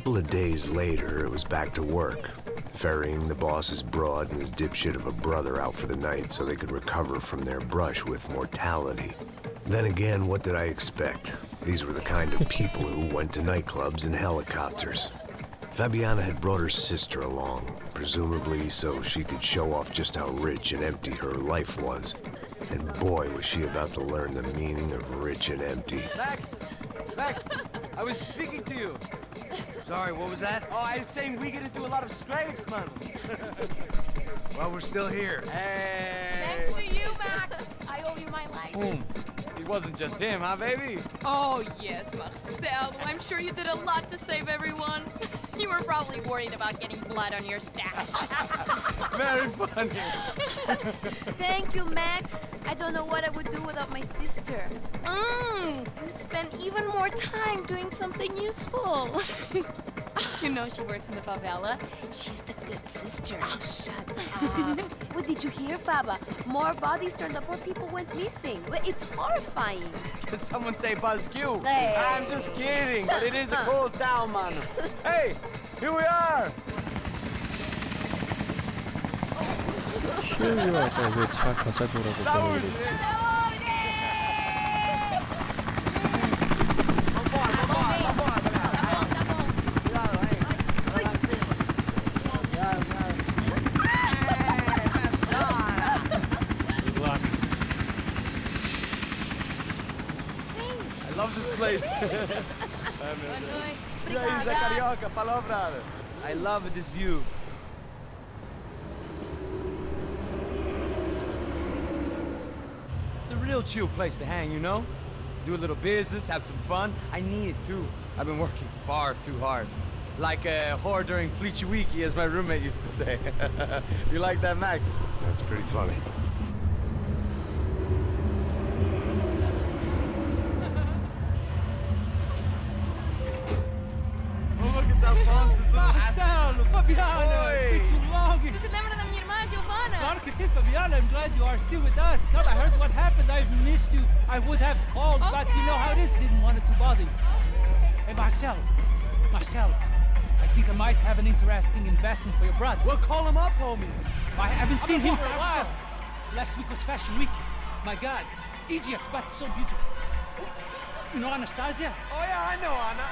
couple of days later, it was back to work, ferrying the boss's broad and his dipshit of a brother out for the night so they could recover from their brush with mortality. Then again, what did I expect? These were the kind of people who went to nightclubs in helicopters. Fabiana had brought her sister along, presumably so she could show off just how rich and empty her life was. And boy, was she about to learn the meaning of rich and empty. Max! Max! I was speaking to you. Sorry, what was that? Oh, I was saying we get to do a lot of scrapes, man. Well, we're still here. Hey! Thanks to you, Max. I owe you my life. Boom. It wasn't just him, huh, baby? Oh, yes, Marcel. I'm sure you did a lot to save everyone. You were probably worried about getting blood on your stash. Very funny. Thank you, Max. I don't know what I would do without my sister. Spend even more time doing something useful. You know she works in the favela. She's the good sister. Oh, shut up. What did you hear, Faba? More bodies turned up where people went missing. Well, it's horrifying. Did someone say Buzz Q? Hey. I'm just kidding, but it is a cool town, man. Hey, here we are. 휴일이가 왜차 가자고라고 번호를 했지? I love this place. Carioca, palavra. I love this view. It's a real chill place to hang, you know? Do a little business, have some fun. I need it too. I've been working far too hard. Like a whore during Fleechy Weeky, as my roommate used to say. You like that, Max? That's pretty funny. Oh, look at that fun. Marcelo, Fabiana, it's been too long. Você se lembra da minha irmã, Giovanna? Claro que sim, Fabiana. I'm glad you are still with us. Come, I heard what happened. I've missed you. I would have called, but you know how it is. Didn't want it to bother you. Hey, Marcelo, I think I might have an interesting investment for your brother. We'll call him up, homie. I haven't seen him for a while. Last week was Fashion Week. My God, Egypt, but so beautiful. You know Anastasia? Oh, yeah, I know, Anna.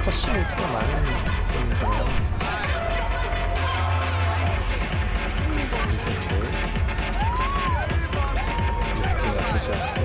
컷신이 꽤 많은 편이잖아요. 나쁘지 않고.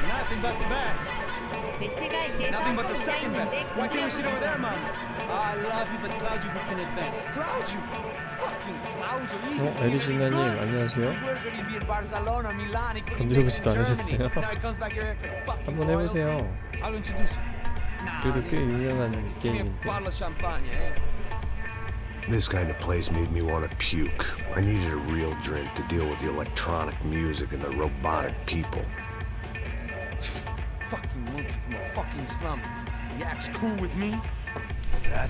Nothing but the best. Nothing but the second best. Why can't we sit over there, man? I love you, but Claudio booked in advance. Claudio? Fucking Claudio. 에리지나님 안녕하세요. 건드려보지도 않으셨어요? 한번 해보세요. I'll introduce you. 그래도 꽤 유명한 게임인데. This kind of place made me want to puke. I needed a real drink to deal with the electronic music and the robotic people. Fucking monkey from a fucking slum. He acts cool with me. What's that?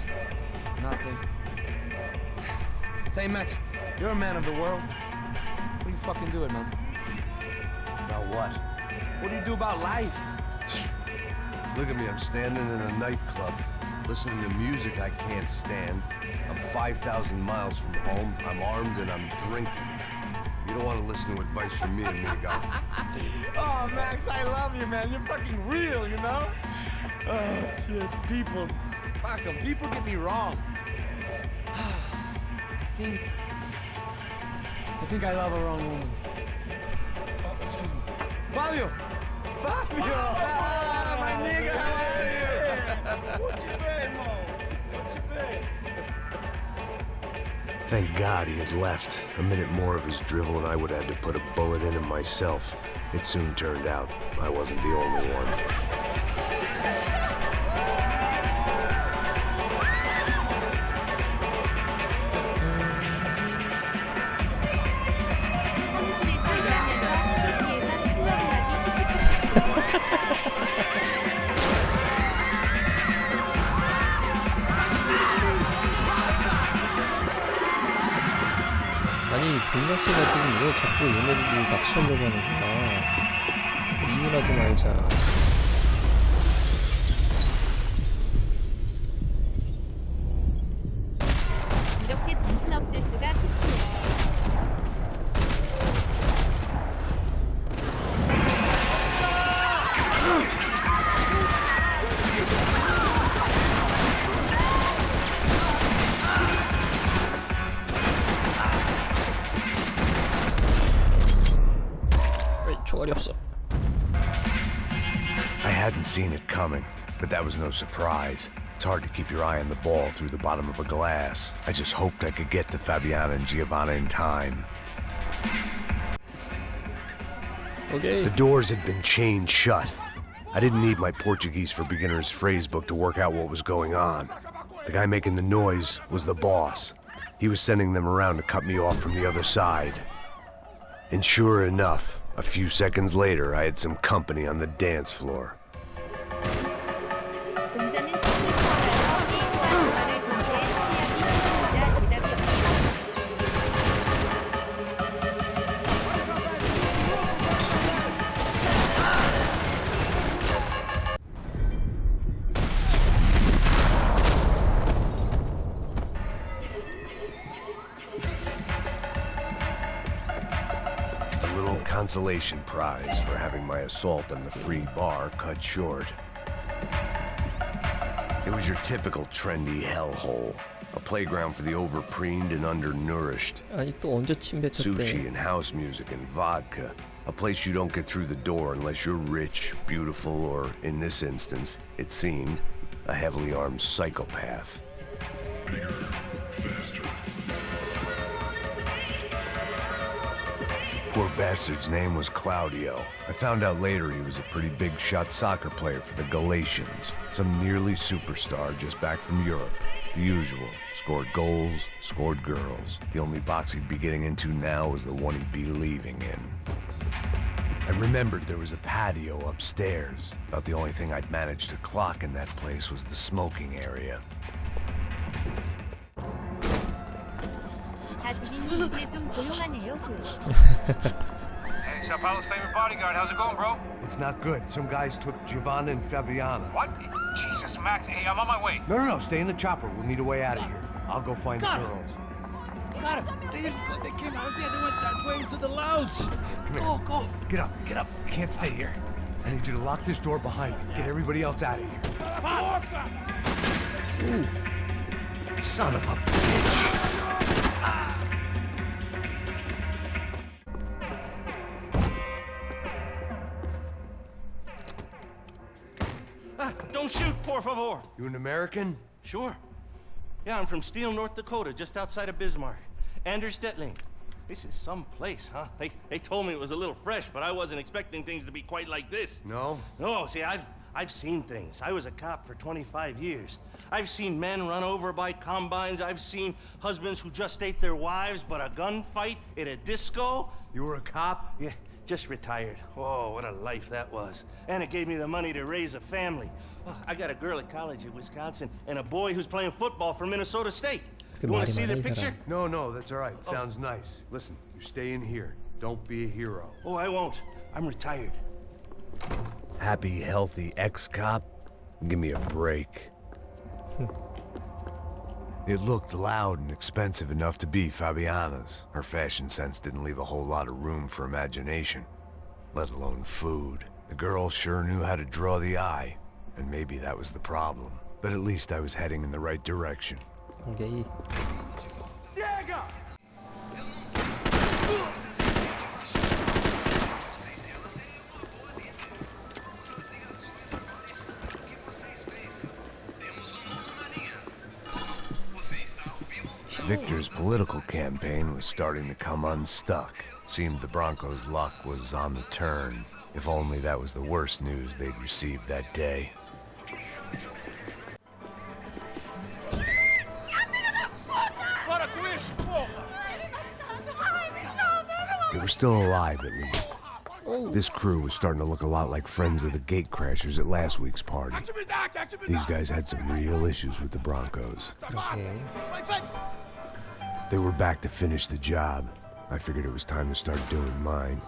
Nothing. Say, Max, you're a man of the world. What do you fucking do it, man? About what? What do you do about life? Look at me, I'm standing in a nightclub, listening to music I can't stand. I'm 5,000 miles from home, I'm armed and I'm drinking. You don't want to listen to advice from me, amigo. Oh, Max, I love you, man. You're fucking real, you know? Oh, shit. People. Fuck them. People get me wrong. I think I love a wrong woman. Fabio! Fabio! Ah, my nigga, how are you? Thank God he had left. A minute more of his drivel and I would have had to put a bullet in him myself. It soon turned out I wasn't the only one. 아니 봉자씨가 지금 왜 자꾸 얘네들이 납치하려고 하는 거야. 이유나 좀 알자. 이렇게 정신없을 수가 끝이야. 총알이 없어. I hadn't seen it coming, but that was no surprise. It's hard to keep your eye on the ball through the bottom of a glass. I just hoped I could get to Fabiana and Giovanna in time. Okay. The doors had been chained shut. I didn't need my Portuguese for Beginners phrase book to work out what was going on. The guy making the noise was the boss. He was sending them around to cut me off from the other side. And sure enough, a few seconds later, I had some company on the dance floor. 봉자는 신을 찾아서 게임과 대화를 전제해 피하기 대답이 없다. A little consolation prize for having my assault on the free bar cut short. It was your typical trendy hellhole. A playground for the overpreened and undernourished. 아니 또 언제 침 Sushi 뱉었대. and house music and vodka. A place you don't get through the door unless you're rich, beautiful, or, in this instance, it seemed, a heavily armed psychopath. Poor bastard's name was Claudio. I found out later he was a pretty big shot soccer player for the Galatians. Some nearly superstar just back from Europe. The usual. Scored goals, scored girls. The only box he'd be getting into now was the one he'd be leaving in. I remembered there was a patio upstairs. About the only thing I'd managed to clock in that place was the smoking area. 다 주빈이 이제 좀 조용하네요. Hey, Sao Paulo's favorite bodyguard. How's it going, bro? It's not good. Some guys took Giovanna and Fabiana. What? Jesus, Max. Hey, I'm on my way. No, stay in the chopper. We'll need a way out of here. I'll go find the girls. Got it. They came out there. They went that way into the lounge. Go. Get up. Can't stay here. I need you to lock this door behind you. Get everybody else out of here. Ooh. Son of a bitch. Don't shoot, por favor. You an American? Sure. Yeah, I'm from Steele, North Dakota, just outside of Bismarck. Anders Detling. This is some place, huh? They told me it was a little fresh, but I wasn't expecting things to be quite like this. No? No, see, I've seen things. I was a cop for 25 years. I've seen men run over by combines. I've seen husbands who just ate their wives, but a gunfight at a disco. You were a cop? Yeah, just retired. Oh, what a life that was. And it gave me the money to raise a family. Well, I got a girl at college at Wisconsin and a boy who's playing football for Minnesota State. You want to see the picture? No, that's all right. Sounds nice. Listen, you stay in here. Don't be a hero. Oh, I won't. I'm retired. Happy, healthy ex-cop? Give me a break. It looked loud and expensive enough to be Fabiana's. Her fashion sense didn't leave a whole lot of room for imagination, let alone food. The girl sure knew how to draw the eye, and maybe that was the problem. But at least I was heading in the right direction. 오케이. Victor's political campaign was starting to come unstuck. Seemed the Broncos' luck was on the turn. If only that was the worst news they'd received that day. They were still alive, at least. This crew was starting to look a lot like friends of the gatecrashers at last week's party. These guys had some real issues with the Broncos. Okay. They were back to finish the job. I figured it was time to start doing mine.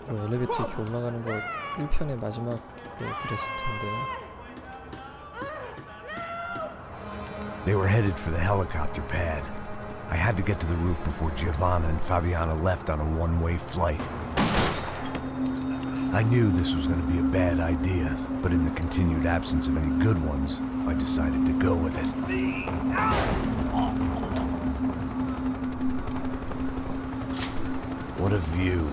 엘리베이터 이렇게 올라가는 거 1편의 마지막에 그랬을 텐데. They were headed for the helicopter pad. I had to get to the roof before Giovanna and Fabiana left on a one-way flight. I knew this was going to be a bad idea, but in the continued absence of any good ones, I decided to go with it. What a view.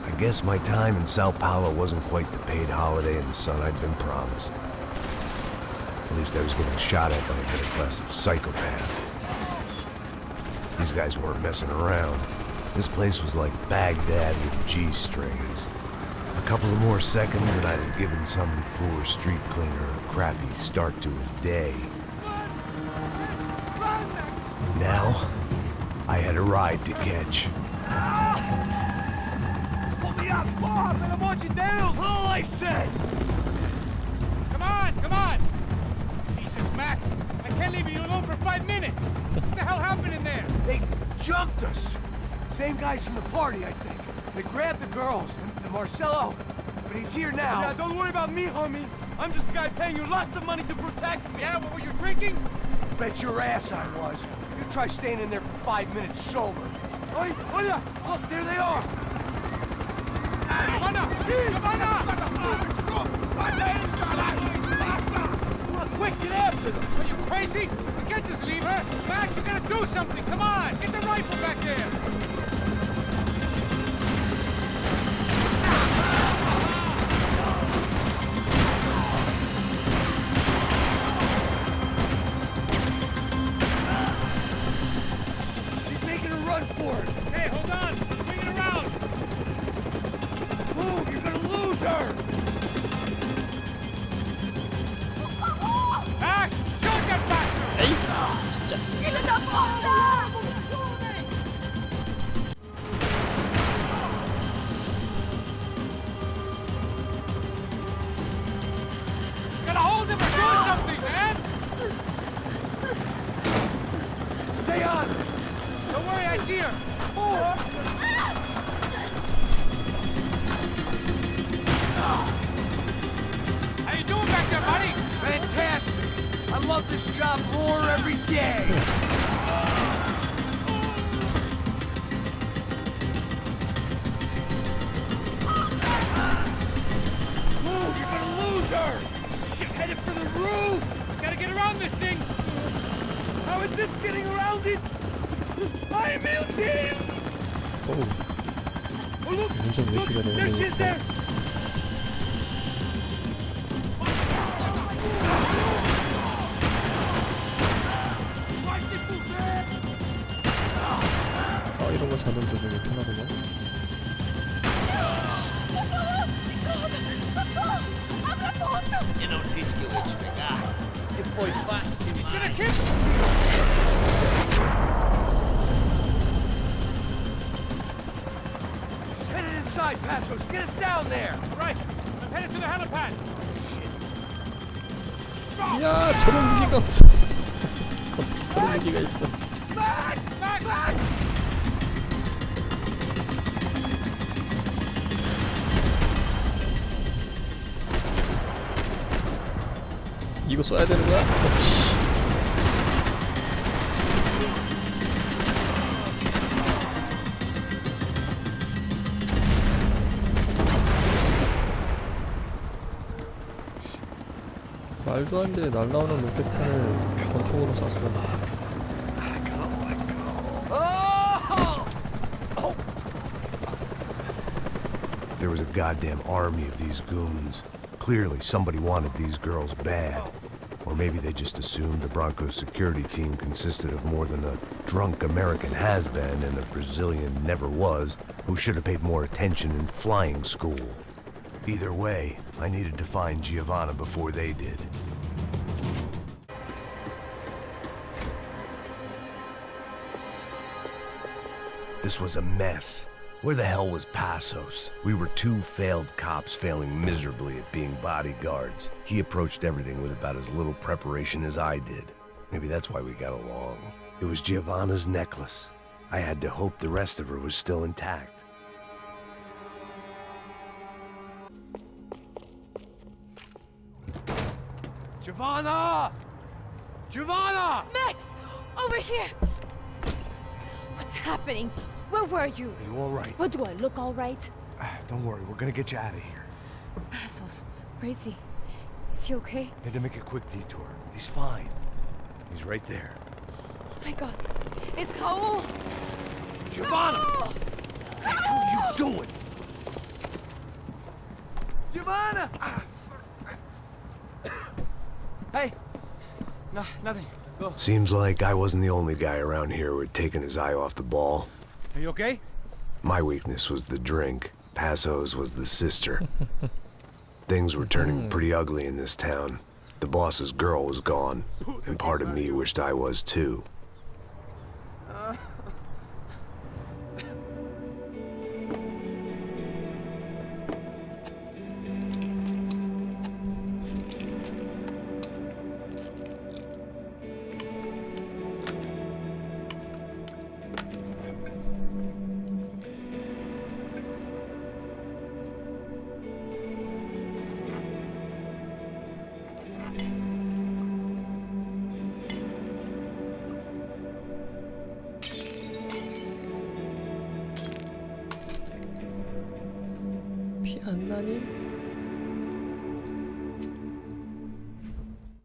I guess my time in Sao Paulo wasn't quite the paid holiday in the sun I'd been promised. At least I was getting shot at by a middle-class psychopath. These guys weren't messing around. This place was like Baghdad with G-strings. A couple of more seconds and I'd have given some poor street cleaner a crappy start to his day. Now, I had a ride to catch. Pull me up! That's all I said! Come on, come on! Jesus, Max, I can't leave you alone for 5 minutes! What the hell happened in there? They jumped us. Same guys from the party, I think. They grabbed the girls and Marcelo, but he's here now. Yeah, don't worry about me, homie. I'm just a guy paying you lots of money to protect me. Yeah, what were you drinking? Bet your ass I was. You try staying in there for 5 minutes sober. Oi, hola! Look, there they are. Quick, get after them! Are you crazy? You can't just leave her! Max, you gotta do something! Come on! Get the rifle back there! She's making a run for it. Hey, hold on! Swing it around! Move, you're gonna lose her. Max, shoot that bastard! 에이, 진짜. Just gotta hold him or do something, man! Stay on her. Don't worry, I see her! How you doing back there, buddy? Fantastic. I love this job more every day. Move, you're gonna lose her. She's headed for the roof. Gotta get around this thing! How is this getting around it? I'm ill. 어우, Oh, look! 운전 왜 이렇게 잘해? There she is there! 아, 이런 거 잡은 적이 있구나, 그냥. Eu não disse que eu ia te pegar. Você foi fácil He's gonna demais. kill She's headed inside, Passos. Get us down there. Right, I'm headed to the helipad. 야, 저런 무기가 없어. 어떻게 저런 무기가 있어? Max! Max! Max! 이거 쏴야 되는 거야? 씨. 말도 안 돼. 날라오는 로켓탄을 권총으로 쐈어. There was a goddamn army of these goons. Clearly, somebody wanted these girls bad. Or maybe they just assumed the Broncos security team consisted of more than a drunk American has-been and a Brazilian never-was who should have paid more attention in flying school. Either way, I needed to find Giovanna before they did. This was a mess. Where the hell was Passos? We were two failed cops failing miserably at being bodyguards. He approached everything with about as little preparation as I did. Maybe that's why we got along. It was Giovanna's necklace. I had to hope the rest of her was still intact. Giovanna! Giovanna! Max! Over here! What's happening? Where were you? Are you all right? What, do I look all right? Don't worry, we're gonna get you out of here. Passos, where is he? Is he okay? Had to make a quick detour. He's fine. He's right there. Oh my god. It's Raul! Giovanna! Raul! What are you doing? Giovanna! Hey! No, nothing. Go. Seems like I wasn't the only guy around here who had taken his eye off the ball. Are you okay? My weakness was the drink. Passos was the sister. Things were turning pretty ugly in this town. The boss's girl was gone, and part of me wished I was too. 피 안 나니?